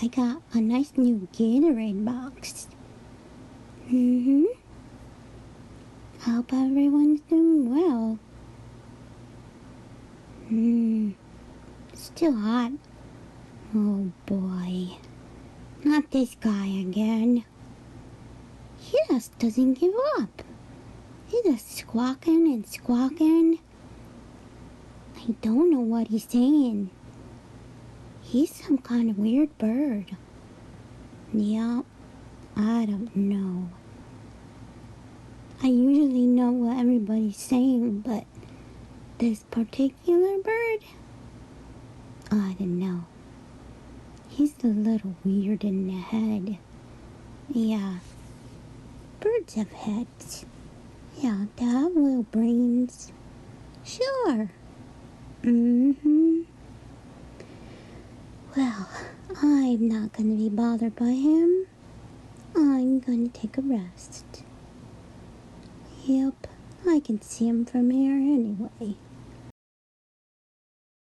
I got a nice new Gatorade box. I hope everyone's doing well. Still hot. Oh boy. Not this guy again. He just doesn't give up. He's just squawking and squawking. I don't know what he's saying. He's some kind of weird bird. Yeah, I don't know. I usually know what everybody's saying, but this particular bird, I don't know. He's a little weird in the head. Yeah, birds have heads. Yeah, they have little brains. Sure. Well, I'm not gonna be bothered by him. I'm gonna take a rest. Yep, I can see him from here anyway.